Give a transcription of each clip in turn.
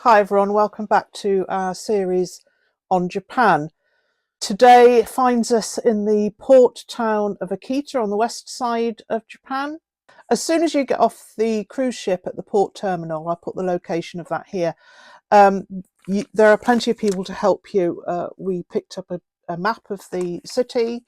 Hi everyone, welcome back to our series on Japan. Today finds us in the port town of Akita on the west side of Japan. As soon as you get off the cruise ship at the port terminal, I'll put the location of that here, there are plenty of people to help you. We picked up a map of the city,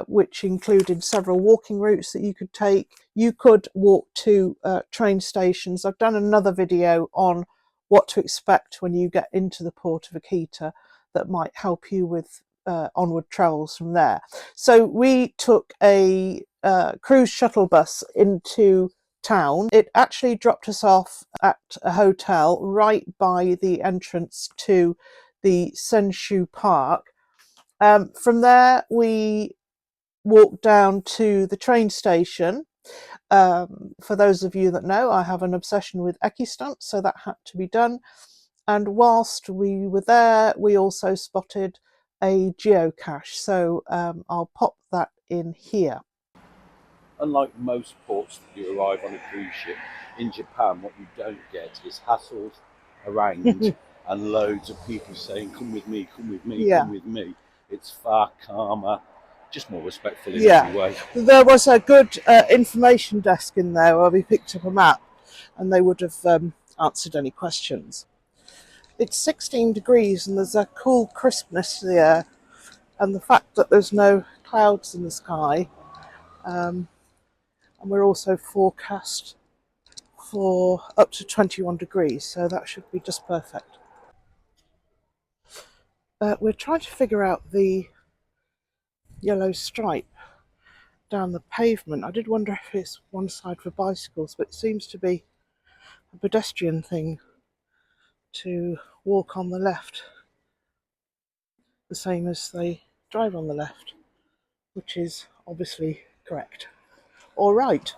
which included several walking routes that you could take. You could walk to train stations. I've done another video on what to expect when you get into the port of Akita that might help you with onward travels from there. So we took a cruise shuttle bus into town. It actually dropped us off at a hotel right by the entrance to the Senshu Park. From there we walked down to the train station. For those of you that know, I have an obsession with Eki stunts, so that had to be done. And whilst we were there, we also spotted a geocache, so I'll pop that in here. Unlike most ports that you arrive on a cruise ship, in Japan what you don't get is hassles, harangues and loads of people saying, come with me, come with me, come with me. It's far calmer, just more respectful in every way. There was a good information desk in there where we picked up a map and they would have answered any questions. It's 16 degrees and there's a cool crispness to the air, and the fact that there's no clouds in the sky, and we're also forecast for up to 21 degrees, so that should be just perfect. We're trying to figure out the yellow stripe down the pavement. I did wonder if it's one side for bicycles, but it seems to be a pedestrian thing to walk on the left, the same as they drive on the left, which is obviously correct. All right.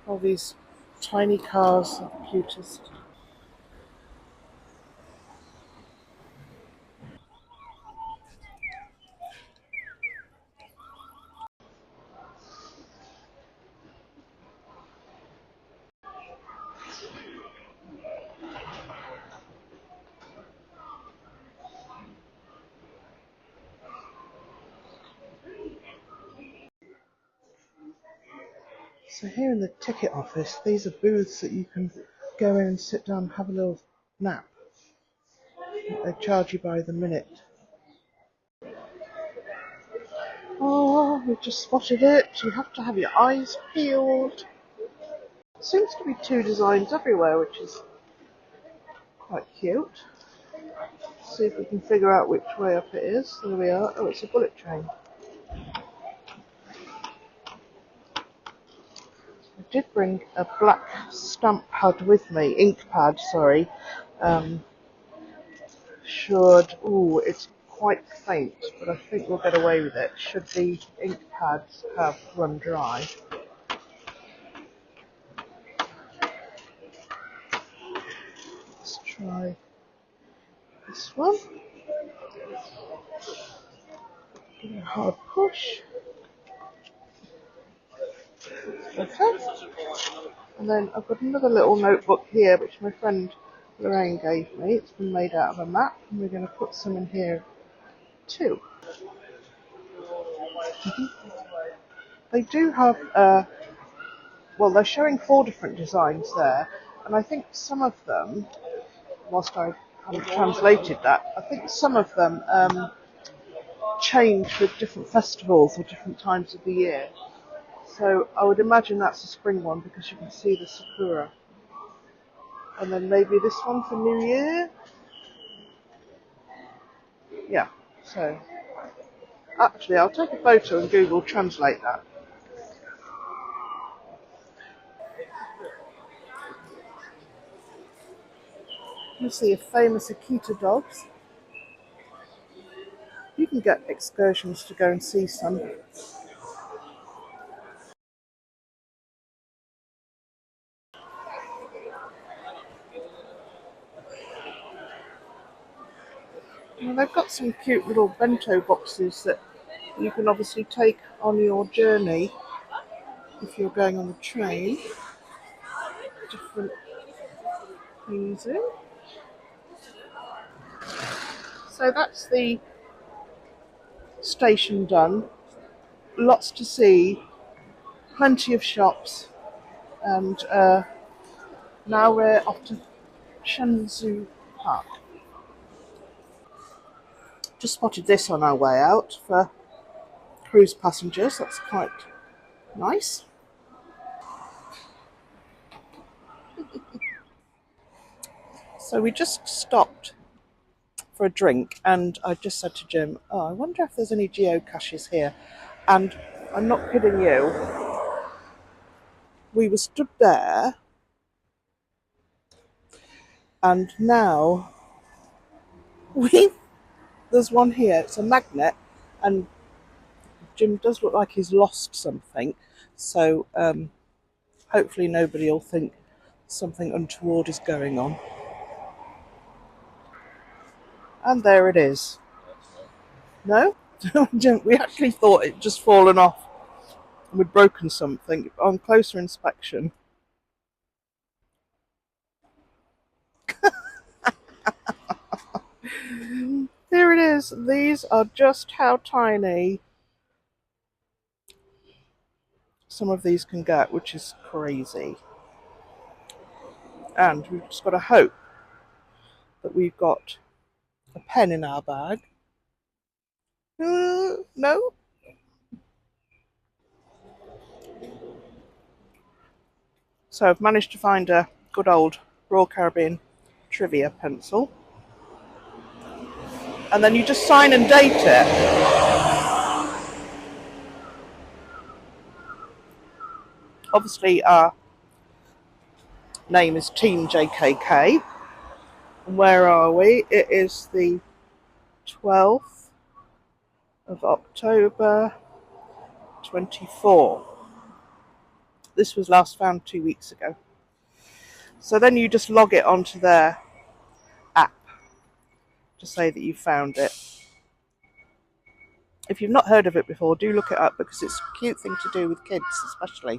All these tiny cars are the cutest. So here in the ticket office, these are booths that you can go in and sit down and have a little nap. They charge you by the minute. Oh, we've just spotted it. You have to have your eyes peeled. Seems to be two designs everywhere, which is quite cute. Let's see if we can figure out which way up it is. There we are. Oh, it's a bullet train. I did bring a black stamp pad with me, ink pad, sorry. It's quite faint, but I think we'll get away with it. Should the ink pads have run dry. Let's try this one. Give it a hard push. Okay. And then I've got another little notebook here, which my friend Lorraine gave me. It's been made out of a map, and we're going to put some in here too. They do have, they're showing 4 different designs there, and I think some of them, whilst I haven't translated that, I think some of them change with different festivals or different times of the year. So I would imagine that's a spring one because you can see the sakura. And then maybe this one for New Year. Yeah, so actually I'll take a photo and Google translate that. You see a famous Akita dogs. You can get excursions to go and see some. Well, they've got some cute little bento boxes that you can obviously take on your journey if you're going on the train. Different Easy. So that's the station done. Lots to see, plenty of shops, and now we're off to Senshu Park. Just spotted this on our way out for cruise passengers. That's quite nice. So we just stopped for a drink, and I just said to Jim, "Oh, I wonder if there's any geocaches here." And I'm not kidding you. We were stood there, and now there's one here. It's a magnet, and Jim does look like he's lost something. So hopefully nobody will think something untoward is going on. And there it is. No? We actually thought it just fallen off and we'd broken something. On closer inspection, here it is. These are just how tiny some of these can get, which is crazy. And we've just got to hope that we've got a pen in our bag. No? So I've managed to find a good old Royal Caribbean trivia pencil. And then you just sign and date it. Obviously our name is Team JKK. Where are we? It is the 12th of October 24. This was last found 2 weeks ago. So then you just log it onto their app to say that you found it. If you've not heard of it before, do look it up because it's a cute thing to do with kids, especially.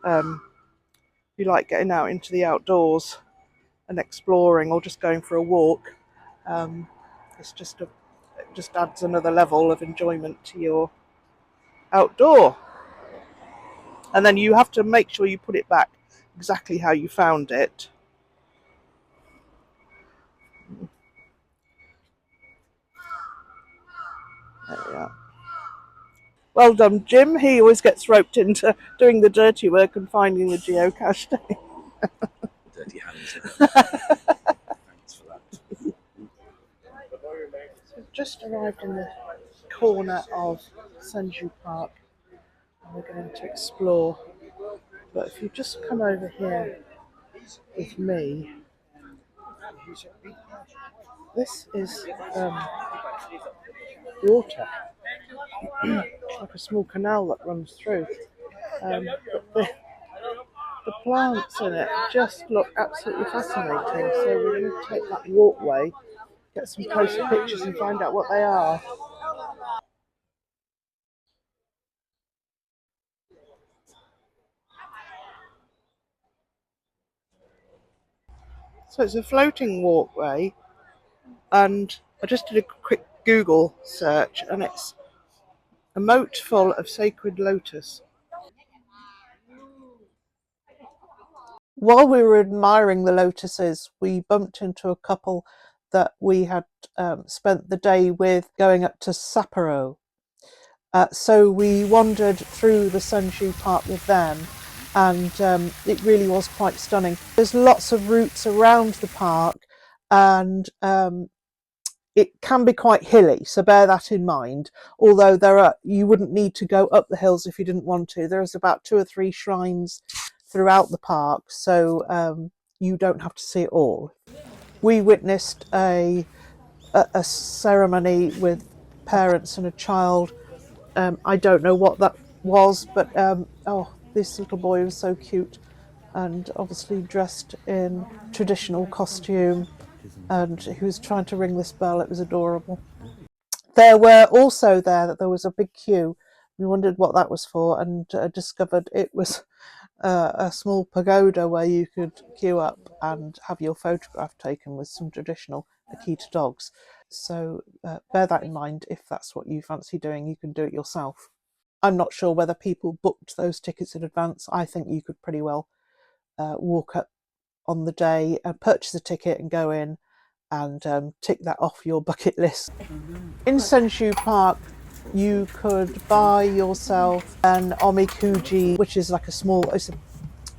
If you like getting out into the outdoors and exploring or just going for a walk, it just adds another level of enjoyment to your outdoor. And then you have to make sure you put it back exactly how you found it. There we are. Well done, Jim. He always gets roped into doing the dirty work and finding the geocache. Dirty hands. Thanks for that. So we've just arrived in the corner of Senshu Park and we're going to explore. But if you just come over here with me, this is water. Like a small canal that runs through. The plants in it just look absolutely fascinating. So we're going to take that walkway, get some closer pictures and find out what they are. So it's a floating walkway, and I just did a quick Google search and it's a moat full of sacred lotus. While we were admiring the lotuses, we bumped into a couple that we had spent the day with going up to Sapporo. So we wandered through the Senshu Park with them, and it really was quite stunning. There's lots of routes around the park, and it can be quite hilly, so bear that in mind. Although you wouldn't need to go up the hills if you didn't want to. There's about 2 or 3 shrines throughout the park, so you don't have to see it all. We witnessed a ceremony with parents and a child. I don't know what that was, but this little boy was so cute and obviously dressed in traditional costume, and he was trying to ring this bell. It was adorable. There was a big queue. We wondered what that was for and discovered it was a small pagoda where you could queue up and have your photograph taken with some traditional Akita dogs. So bear that in mind. If that's what you fancy doing, you can do it yourself. I'm not sure whether people booked those tickets in advance. I think you could pretty well walk up on the day and purchase a ticket and go in and tick that off your bucket list. In Senshu Park, you could buy yourself an omikuji, which is like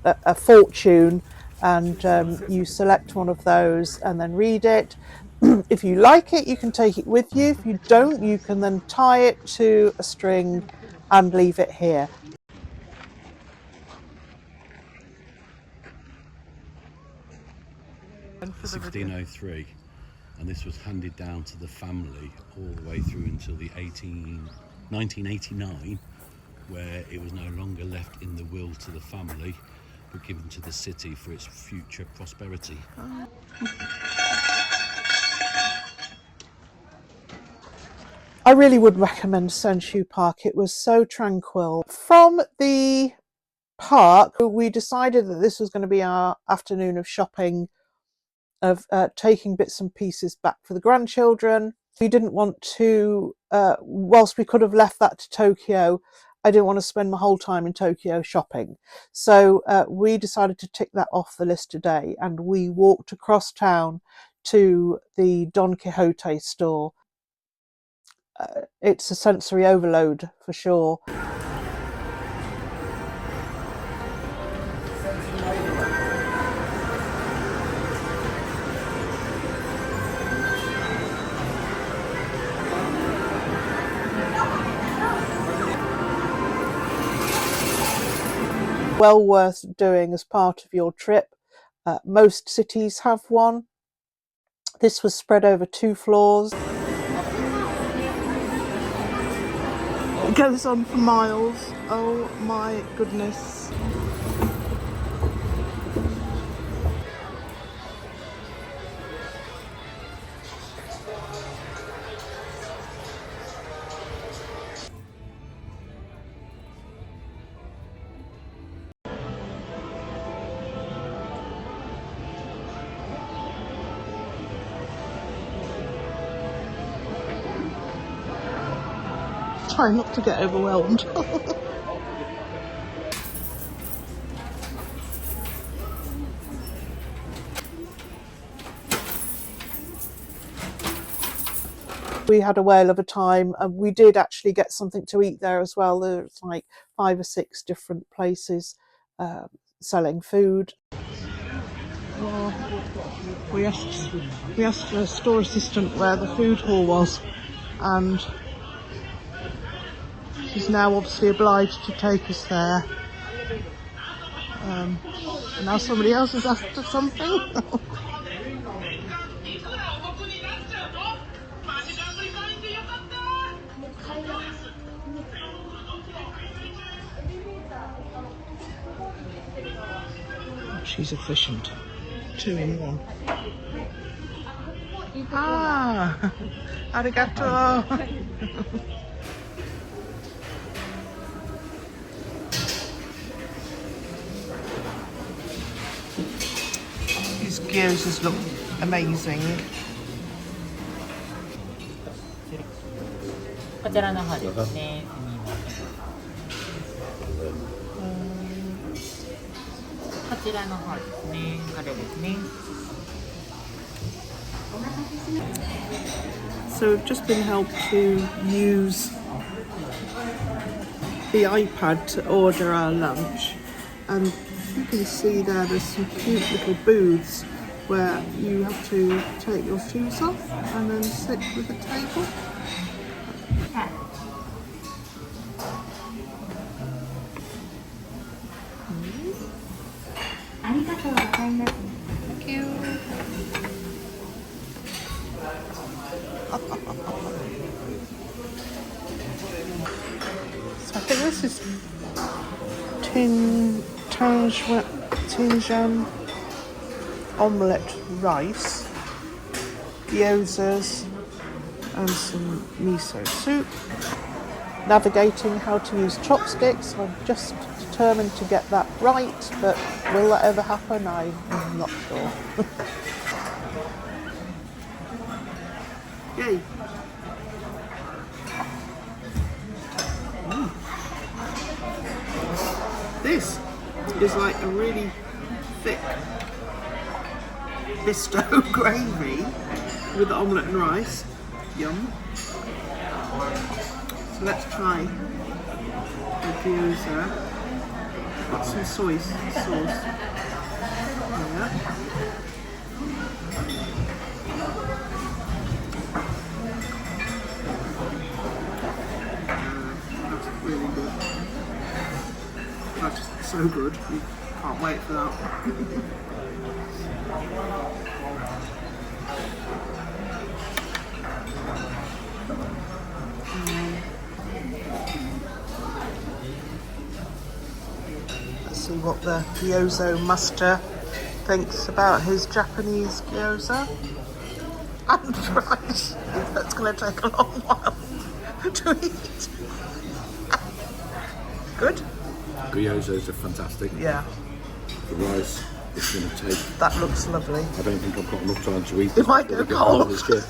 a fortune, and you select one of those and then read it. If you like it, you can take it with you. If you don't, you can then tie it to a string and leave it here. 1603, and this was handed down to the family all the way through until the 1989, where it was no longer left in the will to the family but given to the city for its future prosperity. I really would recommend Senshu Park. It was so tranquil. From the park, we decided that this was going to be our afternoon of shopping, of taking bits and pieces back for the grandchildren. We didn't want to, whilst we could have left that to Tokyo, I didn't want to spend my whole time in Tokyo shopping. So we decided to tick that off the list today, and we walked across town to the Don Quixote store. It's a sensory overload for sure. Well worth doing as part of your trip. Most cities have one. This was spread over 2 floors. It goes on for miles. Oh my goodness. Try not to get overwhelmed. We had a whale of a time, and we did actually get something to eat there as well. There's like 5 or 6 different places selling food. Well, we asked the store assistant where the food hall was, and she's now obviously obliged to take us there. And now somebody else has asked for something. She's efficient. 2 in 1. Ah, arigato. These gyozas look amazing. こちらの方ですね。こちらの方ですね。これですね。 So we've just been helped to use the iPad to order our lunch, and you can see there's some cute little booths where you have to take your shoes off and then sit with the table. Thank you. So I think this is Tinjan omelette rice, gyozas, and some miso soup. navigating how to use chopsticks. I'm just determined to get that right, but will that ever happen? I'm not sure. Yay! This is like a really thick Bisto gravy with the omelette and rice. Yum. So let's try the gyoza. Got some soy sauce. Yeah. That's really good. That's so good. You can't wait for that. Let's see what the gyoza master thinks about his Japanese gyoza. And rice. That's going to take a long while to eat. Good? Gyozas are fantastic. Yeah. The rice is going to take... That looks lovely. I don't think I've got enough time to eat it. It might go cold. But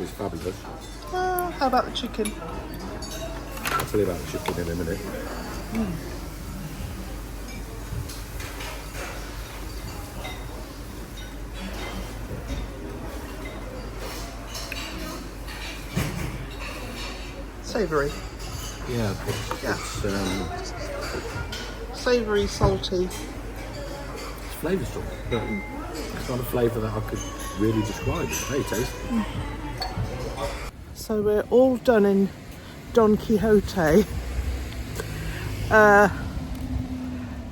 it's fabulous. How about the chicken? I'll tell you about the chicken in a minute. Savoury. Yeah, Yeah. It's Savoury, salty. flavoursome, but it's not a flavour that I could really describe. It's very tasty. So we're all done in Don Quixote.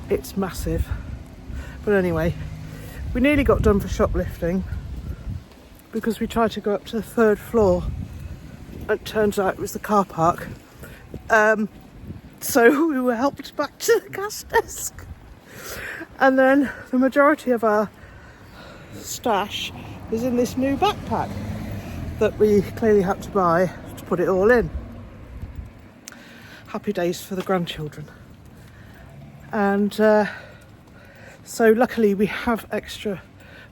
It's massive. But anyway, we nearly got done for shoplifting because we tried to go up to the 3rd floor. It turns out it was the car park. So we were helped back to the gas desk. And then the majority of our stash is in this new backpack that we clearly had to buy to put it all in. Happy days for the grandchildren. And so luckily we have extra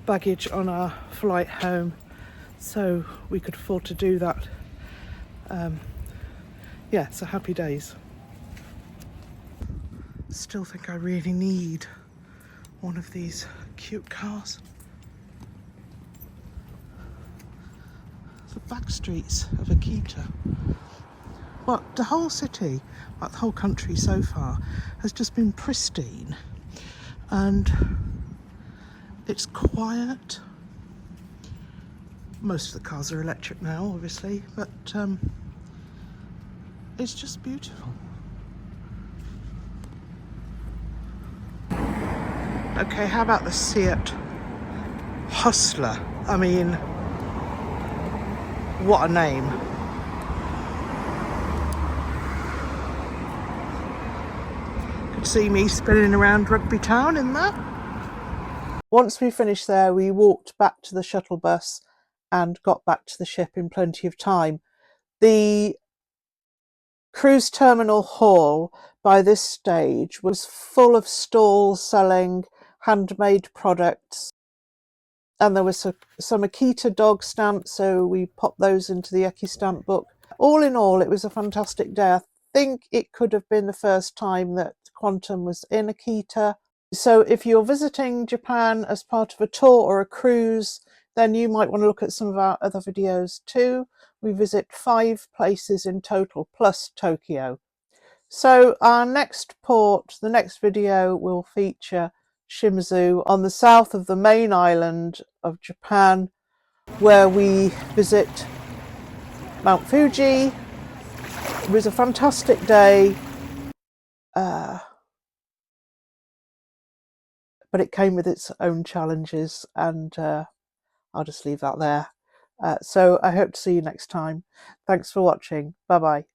baggage on our flight home, so we could afford to do that. Yeah, so happy days. Still think I really need one of these cute cars. The back streets of Akita. Well, the whole city, like the whole country so far, has just been pristine, and it's quiet. Most of the cars are electric now, obviously, but it's just beautiful. Okay, how about the Seat Hustler? I mean, what a name. Could see me spinning around Rugby Town in that. Once we finished there, we walked back to the shuttle bus and got back to the ship in plenty of time. The cruise terminal hall by this stage was full of stalls selling handmade products, and there was some Akita dog stamps, so we popped those into the Eki stamp book. All in all, it was a fantastic day. I think it could have been the first time that Quantum was in Akita. So if you're visiting Japan as part of a tour or a cruise, then you might want to look at some of our other videos too. We visit 5 places in total, plus Tokyo. So our next port, the next video, will feature Shimizu on the south of the main island of Japan, where we visit Mount Fuji. It was a fantastic day, but it came with its own challenges, and I'll just leave that there. So I hope to see you next time. Thanks for watching. Bye bye.